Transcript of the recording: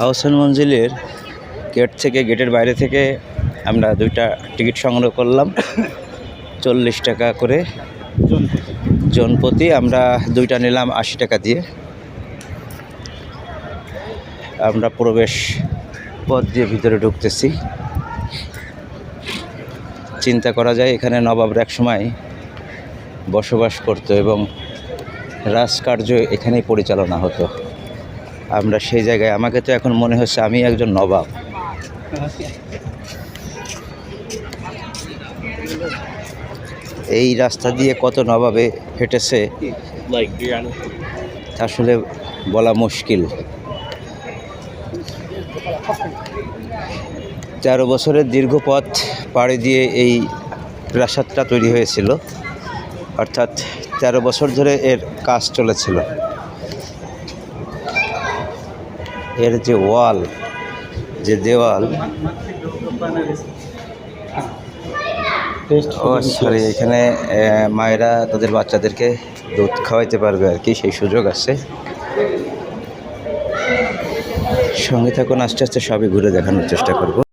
Ahsan মঞ্জিলের gate থেকে, গেটের বাইরে থেকে আমরা দুইটা টিকিট সংগ্রহ করলাম 40 টাকা করে জনপ্রতি। আমরা দুইটা নিলাম 80 টাকা দিয়ে। আমরা প্রবেশ পথ দিয়ে ভিতরে ঢুকতেছি। চিন্তা করা যায় এখানে নবাবরা এক সময় বসবাস করতো এবং রাজকার্য এখানেই পরিচালনা হতো। আমরা সেই জায়গায়, আমাকে তো এখন মনে হচ্ছে আমি একজন নবাব। এই রাস্তা দিয়ে কত নবাবে হেঁটেছে আসলে বলা মুশকিল। 13 বছরের দীর্ঘ পথ পাড়ি দিয়ে এই প্রাসাদটা তৈরি হয়েছিল, অর্থাৎ 13 বছর ধরে এর কাজ চলেছিল। এর যে ওয়াল, যে দেওয়াল, সরি, এখানে মায়েরা তাদের বাচ্চাদেরকে দুধ খাওয়াইতে পারবে আর কি, সেই সুযোগ আছে। সঙ্গে থাকুন, আস্তে আস্তে সবই ঘুরে দেখানোর চেষ্টা করব।